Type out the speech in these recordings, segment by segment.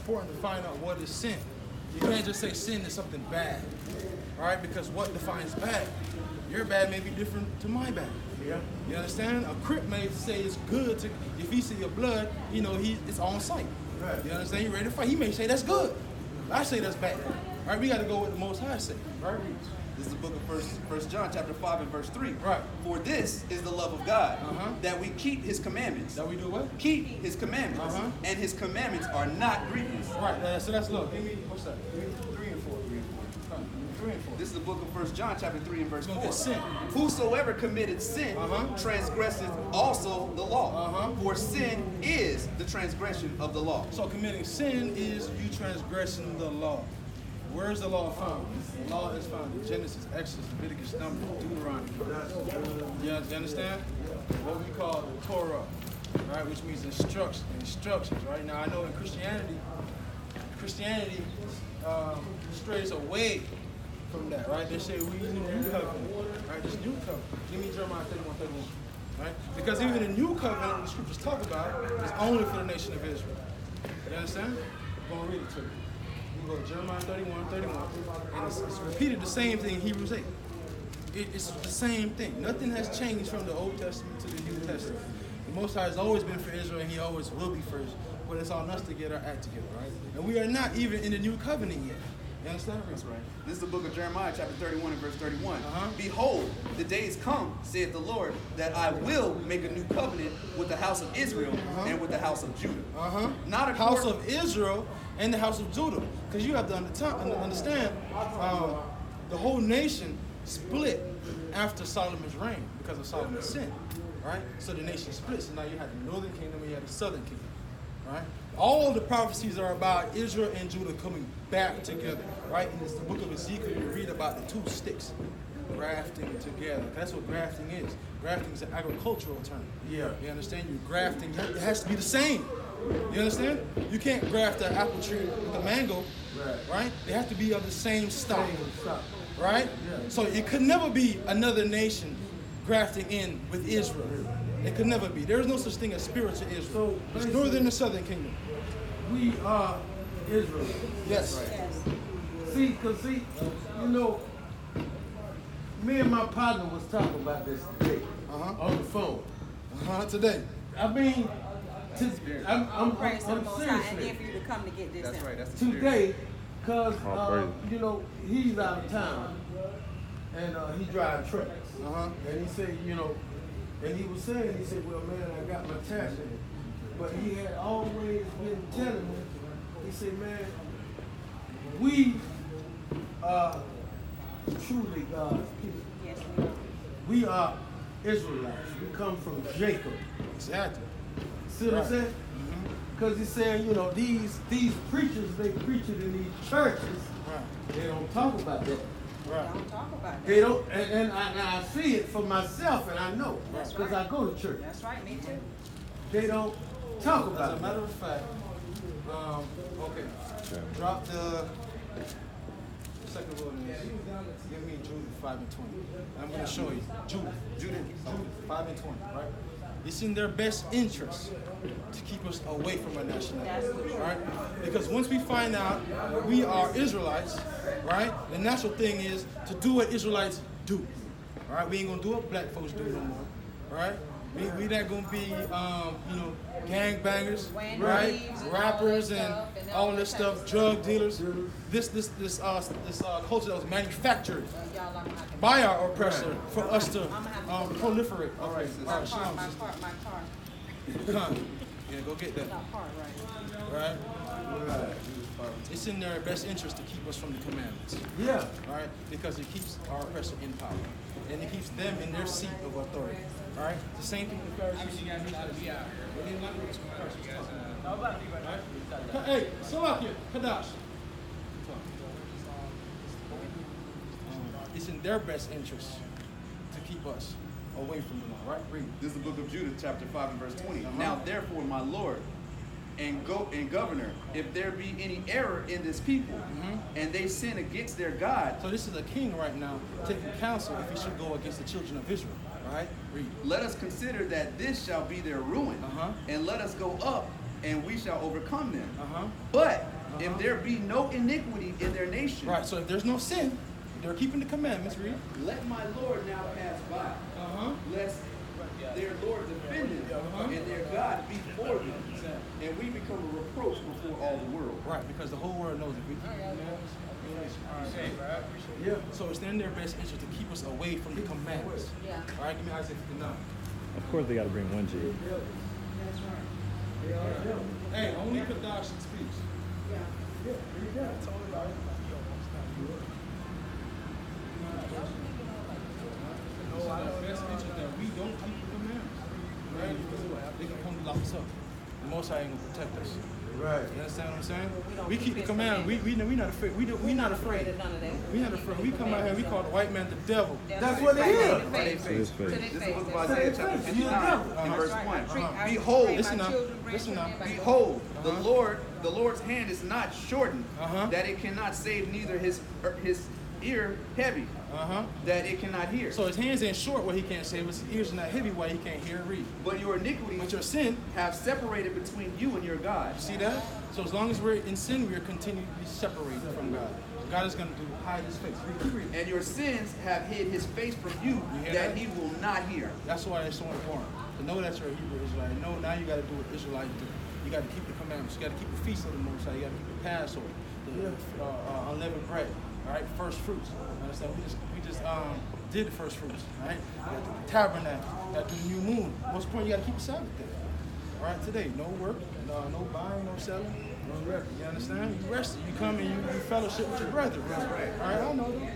important to find out what is sin. You can't just say sin is something bad, right? Because what defines bad? Your bad may be different to my bad. Yeah. You understand? A crip may say it's good to, if he see your blood, you know, it's on sight. Right. You understand? He ready to fight. He may say that's good. I say that's bad. All right, we got to go with the Most High say. Right? This is the book of First John, chapter 5 and verse 3. Right. For this is the love of God, that we keep his commandments. That we do what? Keep his commandments. And his commandments are not grievous. Right, so that's love. Give me, what's that? 3 and 4. 3 and 4. This is the book of 1 John, chapter 3 and verse 4. Sin. Whosoever committed sin transgresseth also the law. For sin is the transgression of the law. So committing sin is you transgressing the law. Where is the law found? The law is found in Genesis, Exodus, Leviticus, Numbers, Deuteronomy. You understand? What we call the Torah, right? Which means instructions, right? Now I know in Christianity strays away from that, right? They say we in the new covenant, right? This new covenant. Give me Jeremiah 31:31, right? Because even the new covenant, the scriptures talk about, is only for the nation of Israel. You understand? I'm going to read it to you. Go to Jeremiah 31:31, and it's repeated the same thing in Hebrews 8. It's the same thing. Nothing has changed from the Old Testament to the New Testament. The Most High has always been for Israel, and he always will be for Israel. But it's on us to get our act together, right? And we are not even in the New Covenant yet. You understand? That's right. This is the book of Jeremiah, chapter 31 and verse 31. Behold, the days come, saith the Lord, that I will make a new covenant with the house of Israel and with the house of Judah. Not a house of Israel and the house of Judah. Because you have to understand, the whole nation split after Solomon's reign because of Solomon's sin, right? So the nation split. So now you have the northern kingdom and you have the southern kingdom, right? All the prophecies are about Israel and Judah coming back together, right? In the book of Ezekiel, you read about the two sticks grafting together. That's what grafting is. Grafting is an agricultural term. Yeah. You understand? You're grafting. It has to be the same. You understand? You can't graft an apple tree with a mango, right? They have to be of the same stock, right? Yeah. So it could never be another nation grafting in with Israel. It could never be. There is no such thing as spiritual Israel. So it's northern and southern kingdom. We are Israel. Yes. See, you know, me and my partner was talking about this today on the phone. Today. I mean, I'm praise the Most High, and seriously. then for you to come to get this. That's right. That's the Today, because you know, he's out of town and he drives trucks. And he said, you know, and he was saying, he said, well, man, I got my tax in it. But he had always been telling me, he said, man, we are truly God's people. Yes, we are. We are Israelites. We come from Jacob. Exactly. See what I'm saying? Because he's saying, you know, these preachers, they preach it in these churches. They don't talk about that. Right. Don't talk about that. They don't, and I see it for myself, and I know because I go to church. That's right, me too. They don't talk about it. As a matter of fact, okay, drop the second wilderness. Give me Jude 5 and 20. I'm going to show you. Jude 5 and 20, right? It's in their best interest to keep us away from our nationality, right? Because once we find out we are Israelites, right, the natural thing is to do what Israelites do, right? We ain't gonna do what black folks do no more, right? We not gonna be, you know, gangbangers, right? Rappers and all this stuff, drug dealers. This culture that was manufactured by our oppressor for us to proliferate. All right, My car. Yeah, go get that. Right? It's in their best interest to keep us from the commandments. Yeah. Right? Because it keeps our oppressor in power. And it keeps them in their seat of authority. All right? The same thing the Pharisees. Hey, Salakia, Kadash. It's in their best interest to keep us away from the law, right? Read. This is the book of Judah, chapter 5 and verse 20. Now therefore, my Lord and governor, if there be any error in this people, and they sin against their God. So this is a king right now taking counsel if he should go against the children of Israel, right? Read. Let us consider that this shall be their ruin, and let us go up, and we shall overcome them. But if there be no iniquity in their nation. Right, so if there's no sin, they're keeping the commandments, read. Let my Lord now pass by, lest their Lord defend them, and their God be for them, and we become a reproach before all the world. Right, because the whole world knows if we keep the commandments. Yeah. So it's in their best interest to keep us away from the commandments. Yeah. All right, give me Isaiah 59. Of course, they got to bring one G. Hey, only Kadash speaks. No, I know the best interest that we don't keep the commandments. Right? They can come to lock us up. The Most High ain't gonna protect us. Right. You understand what I'm saying? We keep the command. We not afraid. We not afraid. We not afraid. We come out here. We call the white man the devil. That's what it is. To their face. To his face. This is the book of Isaiah chapter 59 and verse 1. Behold, Listen now. behold, the Lord's hand is not shortened, that it cannot save, neither his ear heavy, that it cannot hear. So his hands ain't short where he can't save us. His ears are not heavy where he can't hear and read. But your iniquities But your sin, have separated between you and your God. see that? So as long as we're in sin, we are continually separated from God. God is going to hide his face. Read. And your sins have hid his face from you, hear that that? he will not hear. That's why it's so important to know that you're a Hebrew Israelite. No, now you got to do what Israelites do. You got to keep the commandments. You got to keep the feast of the Most High. You got to keep the Passover, the unleavened bread. All right, first fruits. Understand? We just did the first fruits. All right, you got the tabernacle. You got the new moon. Most important, you got to keep the Sabbath day. All right, today, no work, no buying, no selling, no rest. You understand? You rest. You come and you fellowship with your brethren. All right, I know that.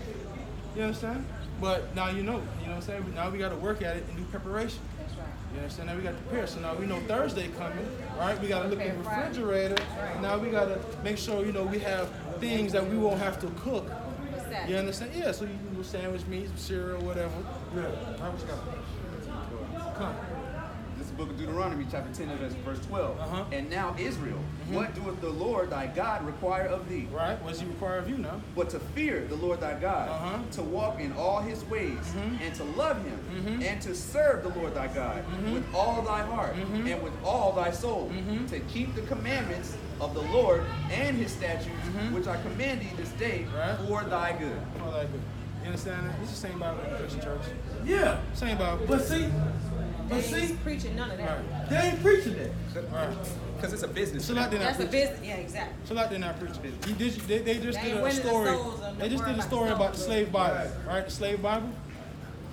You understand? But now you know what I'm saying? Now we got to work at it and do preparation. That's right. You understand? Now we got to prepare. So now we know Thursday coming, right? We got to look in the refrigerator. Now we got to make sure, we have things that we won't have to cook. What's that? You understand? Yeah, so you can do sandwich meat, some cereal, whatever. Yeah. All right, what you got? Come. This is the book of Deuteronomy, chapter 10, and verse 12. And now, Israel, what doeth the Lord thy God require of thee? Right, what does he require of you now? But to fear the Lord thy God, to walk in all his ways, and to love him, and to serve the Lord thy God with all thy heart, and with all thy soul, to keep the commandments of the Lord and his statutes, which I command thee this day for thy good. For thy good. You understand that? It's the same Bible in the Christian church. Yeah. Same Bible. But see, They ain't preaching none of that. Right. they ain't preaching that. Right. Because it's a business. So like they're not That's a preaching. business. Yeah, exactly. So like they're not preaching. They just They did ain't a winning the story. souls of the They just did a world story by about the souls. slave Bible. Right? The slave Bible.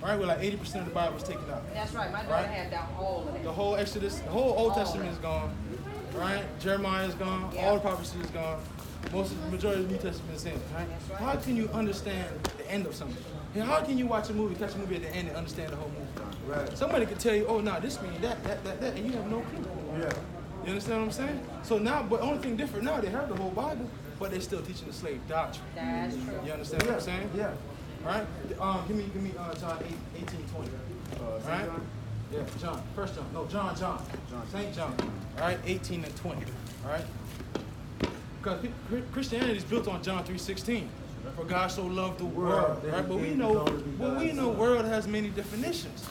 Right, where like 80% of the Bible was taken out. That's right. My daughter Right. had down all of that. The whole Exodus, the whole Old All Testament of is gone. Right? Jeremiah is gone. Yeah. All the prophecy is gone. The majority of the New Testament is in. Right? That's right. How can you understand the end of something? And how can you watch a movie, catch a movie at the end, and understand the whole movie? Right. Somebody could tell you, oh, no, this means that, and you have no clue. Yeah. You understand what I'm saying? So now, but only thing different now, they have the whole Bible, but they're still teaching the slave doctrine. That's true. You understand what I'm saying? Yeah. All right? Give me John 18:20. All right? Yeah, John. First John. No, John. St. John. All right? 18 and 20. All right? Because Christianity is built on John 3:16. For God so loved the world, right? But we know world has many definitions,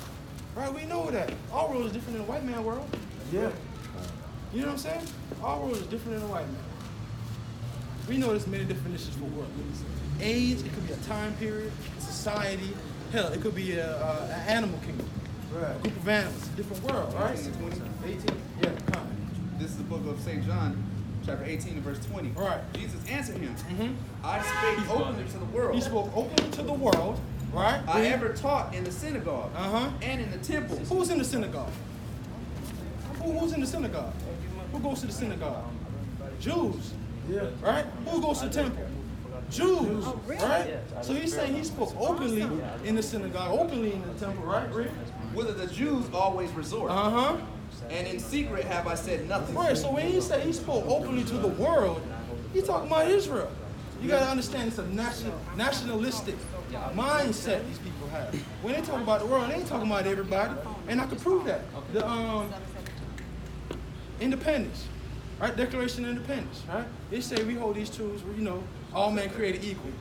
right? We know that. Our world is different than the white man world. Yeah. You know what I'm saying? Our world is different than the white man. We know there's many definitions for world. Age, it could be a time period, a society, hell, it could be an animal kingdom, Right. a group of animals, a different world, right? 18? Yeah, come. This is the book of St. John, chapter 18 and verse 20. Right. Jesus answered him, I spake openly to the world. He spoke openly to the world, right? I ever taught in the synagogue Uh-huh. and in the temples. Who's in the synagogue? Who's in the synagogue? Who goes to the synagogue? Jews. Yeah. Right? Who goes to the temple? Jews. Oh, really? Right? So he's saying he spoke openly in the synagogue, openly in the temple, right? Rick? Whither the Jews always resort. Uh-huh. And in secret have I said nothing. Right, so when he said he spoke openly to the world, he's talking about Israel. You got to understand it's a nationalistic mindset these people have. When they talk about the world, they ain't talking about everybody. And I can prove that. The independence, right? Declaration of Independence, right? They say we hold these truths, all men created equal.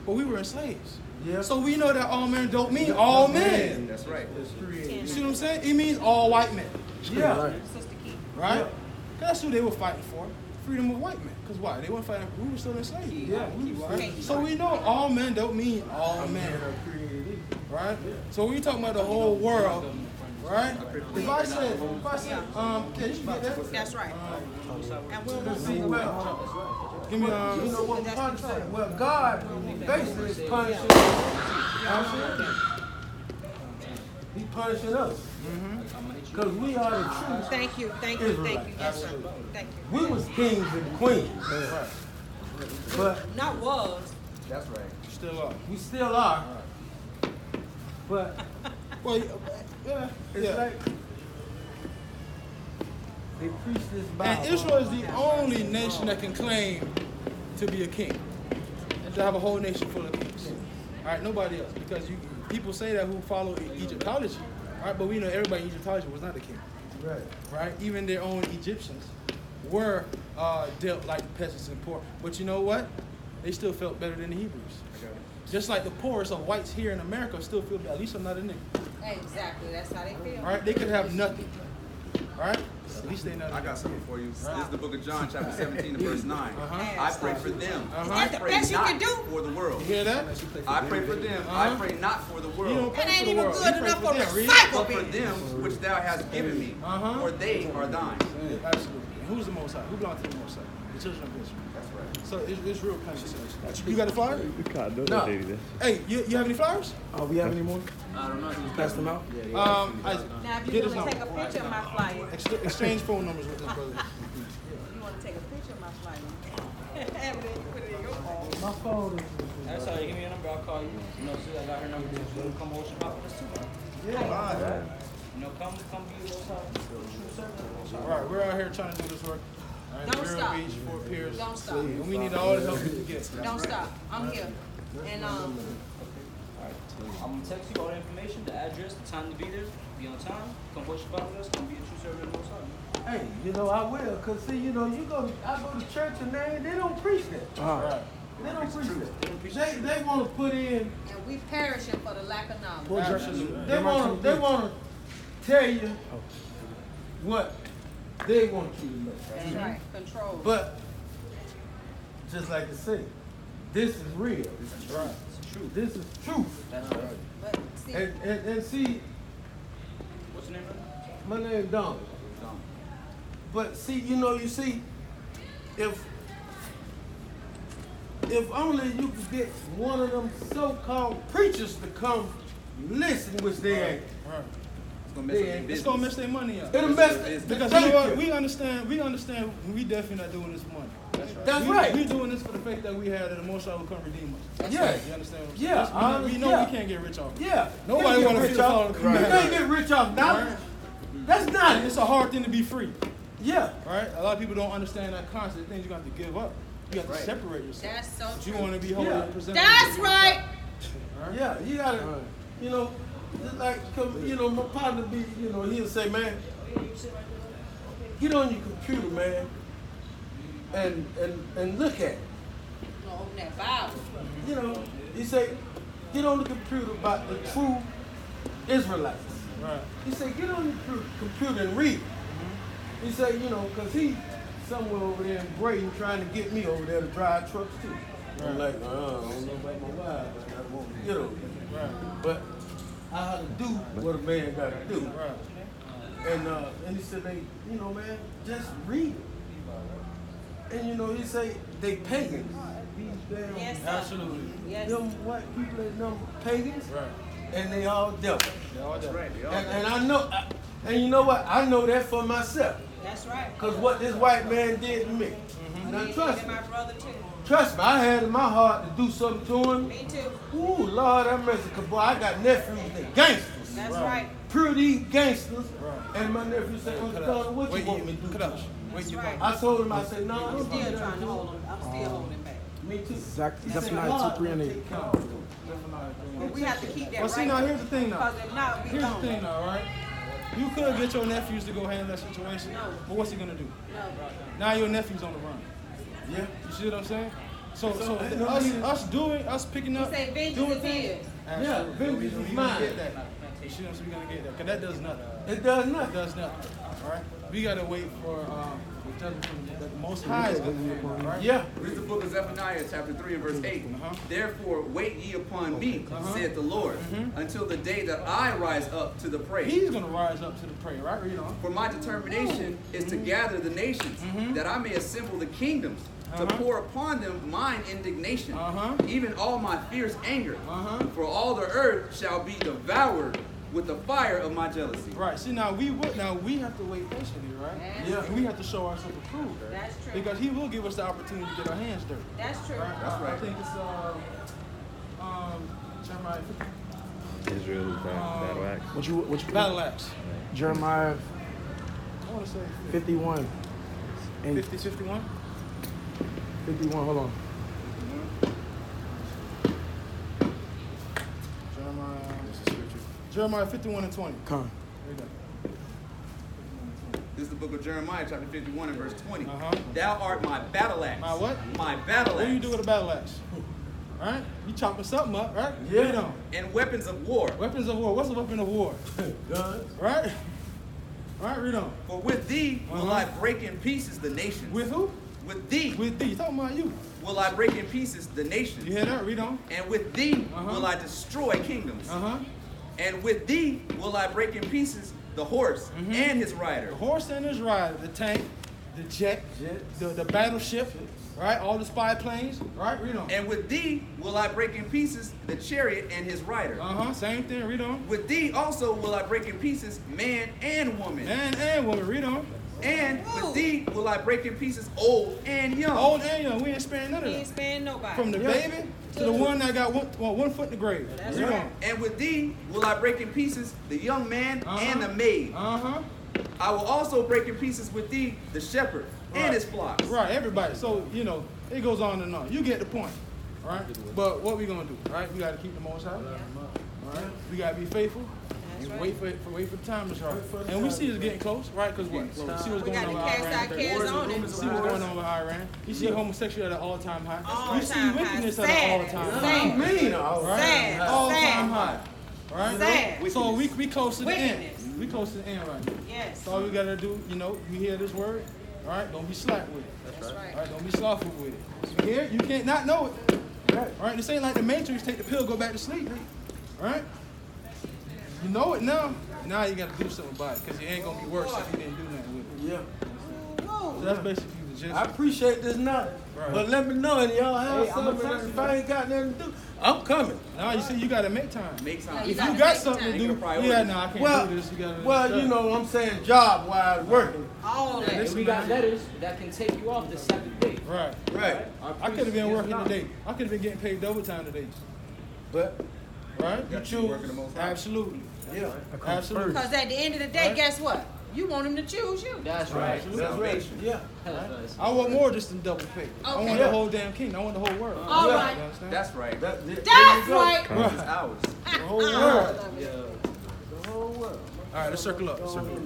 But we were enslaved. Yeah. So we know that all men don't mean all men. That's right. You see what I'm saying? It means all white men. Yeah. Sister Key. Right? Yeah. 'Cause that's who they were fighting for. freedom of white men. Because why? They weren't fighting. We were still enslaved. Yeah, Right? So we know all men don't mean all men. Right? So when you talking about the whole world, right? If I said, can you get that? That's right. And we'll See, well, Give me you know what God said? Well, God basically is punishing. He punishing us because we are the truth. Thank you. Yes, sir. Thank you. We was kings and queens, but Not was. That's right. still are. we still are. But Well, yeah. it's Yeah. like they preach this Bible. And Israel is the only nation that can claim to be a king and to have a whole nation full of kings. All right, nobody else, because people say that who follow Egyptology, all right, but we know everybody in Egyptology was not a king, Right. right? Even their own Egyptians were dealt like peasants and poor. But you know what? They still felt better than the Hebrews. Just like the poorest of whites here in America still feel better. At least I'm not a nigga. Exactly. That's how they feel. All right, they could have nothing. All right, at least they know. I got something for you. This is the book of John, chapter 17, verse 9. I pray for them. Is I that the pray best you not can do? for the world. You hear that? I pray for them. I pray not for the You world, don't pray It for ain't the even world. good You pray enough for them. Read. recycle but for bin. them which thou hast given me, for they are thine. Absolutely. And who's the Most High? Who belongs to the Most High? The children of Israel. That's right. So it's real plain. You got a flyer? God, no, No. baby. Hey, you have any flyers? We have any more? I don't know. Pass them out. Isaac, Now, if get you his want to take a number. picture of my flyer, Exchange phone numbers with them, brother. you want to take a picture of my flyer, have it, put it in your phone. My phone is. That's all. You give me a number, I'll call you. You know, see, I got her number too. So come hold Shabbat with us too. Yeah. You know, come be most high. True servant. All right, we're out here trying to do this work. All right, Don't Vero stop. Beach, Fort Pierce. Don't stop. And we need all the help we can get. Don't stop. I'm here. And I'm gonna text you all the information, the address, the time to be there, be on time, come hold Shabbat with us, come be a true servant of the most high. Hey, you know I will, cause see, you know, I go to church and they don't preach that. All right. They don't preach that. They want to put in. and we perishing for the lack of knowledge. Absolutely. They want to tell you what they want you to know. That's right. Control. But just like I say, this is real. That's right. It's true. This is truth. That's right. But see, And see, What's your name, brother? my name is Don. But see, you see, if only you could get one of them so-called preachers to come listen, which they ain't. Right. It's gonna mess up your It's business. gonna mess their money up. It'll mess Because you know what? We understand. We definitely not doing this for money. That's right. We doing this for the faith that we have that the Most High will come redeem us. That's Yeah. right. You understand? What I'm Yeah, saying? We know yeah. we can't get rich off it. Yeah. Nobody You want to can't follow the You command. can't get rich off knowledge. That's not It's it. a hard thing to be free, Yeah. right? A lot of people don't understand that concept. Things you have to give up. You have to separate yourself. that's so But you true. want to be holy Yeah. and present. That's right. Yeah, you gotta, just like, 'cause, my partner be, he'll say, man, get on your computer, man, and look at it. You know, open that Bible. He say, get on the computer about the true Israelites. Right. He said, get on your computer and read it. He said, because he somewhere over there in Brayton trying to get me over there to drive trucks too. I'm like, I don't know about my wife, but I want to get over there. Right. But I have to do what a man got to do. Right. And he said, man, just read it. And he say they pagans. These damn Yes, sir. Absolutely. Yes. them white people and them pagans, Right. and they all devils. Yeah, all that. Right. They are. And I know, and you know what? I know that for myself. That's right. Because what this white man did to me. Now trust And me. my brother too. Trust me, I had in my heart to do something to him. Me too. Ooh, Lord have mercy. Because boy, I got nephews that gangsters. That's right. Pretty gangsters. Right. And my nephew said, Uncle Donald, what you want me to do? Cut out. That's right. I told him, I said, no, I'm I'm still trying to hold him. I'm still holding back. Me too. But we have to keep that Well, see, right. now here's the thing, now. Because if not, we Here's the don't. thing, now, right? You could get your nephews to go handle that situation, but what's he gonna do? No. Now your nephew's on the run. Yeah. You see what I'm saying? So I us picking up, Say doing vengeance is things. his. Yeah, vengeance is We gonna mine. get that. You see what I'm saying? We gonna get that. Cause that does nothing. It does It nothing. does nothing. All right. we gotta wait for the judgment from the Most High is gonna be upon, right? Yeah. Read the book of Zephaniah, chapter 3 and verse 8. Therefore, wait ye upon me, saith the Lord, until the day that I rise up to the prey. He's gonna rise up to the prey, right? Read on. For my determination is to gather the nations, that I may assemble the kingdoms, to pour upon them mine indignation, even all my fierce anger. For all the earth shall be devoured with the fire of my jealousy. Right. See, now we have to wait patiently, right? Yeah. And we have to show ourselves approved. That's true. Because He will give us the opportunity to get our hands dirty. That's true. Right? That's right. I think it's Jeremiah 50. Israel's battle axe. What you Battle axe. Jeremiah I want to say 51. 50, 51. 51, hold on. Jeremiah 51 and 20. Come. There you go. This is the book of Jeremiah, chapter 51 and verse 20. Uh-huh. Thou art my battle axe. My what? My battle axe. What do you do with a battle axe? Right? You chopping something up, right? Yeah. Read on. And weapons of war. Weapons of war. What's a weapon of war? Guns. Right? Right? Read on. For with thee will I break in pieces the nations. With who? With thee With thee. Talking about you. will I break in pieces the nations. You hear that? Read on. And with thee will I destroy kingdoms. And with thee will I break in pieces the horse and his rider. The horse and his rider, the tank, the jet, the battleship, right? All the spy planes, right? Read on. And with thee will I break in pieces the chariot and his rider. Same thing. Read on. With thee also will I break in pieces man and woman. Man and woman. Read on. And with thee will I break in pieces old and young. Old and young. We ain't sparing none of He ain't that. sparing nobody. From the baby to the one that got one foot in the grave. That's Read right. on. And with thee will I break in pieces the young man and the maid. I will also break in pieces with thee the shepherd and his flocks. Right, everybody. So, it goes on and on. You get the point, right? But what we gonna do, right? We gotta keep the Most High, right? We gotta be faithful. That's And right. wait for the time to start. And we see it's getting close, right? Because what? See what's We going got on to with cast Iran. our cares on it. See what's going on with Iran. You see homosexuality at an all-time high. All You see time high. wickedness at Sad. an all-time high. Sad. Mean, all right. Sad. All-time Sad. high. Right? Sad. So we close to the end. Wickedness. We close to the end right now. Yes. So all we gotta do, you hear this word, all right? Don't be slack with it. That's right. All right, don't be slothful with it. You hear? You can't not know it. All right, this ain't like the Matrix. Take the pill, go back to sleep. All right? You know it now. Now you gotta do something about it, because it ain't gonna be worse if you didn't do nothing with it. Yeah. So that's basically the gist. I appreciate this knowledge. Right. But let me know, and y'all have Hey, something. If I ain't got nothing to do, I'm coming. Now you see, you gotta make time. Make time. You If gotta you got make something to time. do, Make a priority. yeah, no, I can't Well, do this. You gotta. well, you know, I'm saying job-wise, working. All that. Listen, And we got man. letters that can take you off the Sabbath day. Right. Right. I could have been working today. I could have been getting paid double time today. But Right? You choose. Working the most high. Absolutely. yeah, Absolutely. Because at the end of the day, Right. guess what? You want him to choose you. That's right. that's right. Yeah. I want more just than double pay. I Okay. want the whole damn kingdom. I want the whole world. All You right. understand? That's right. There you That's go. right. It's ours. The whole world. I love it. The whole world. All right, let's circle up. Let's circle up.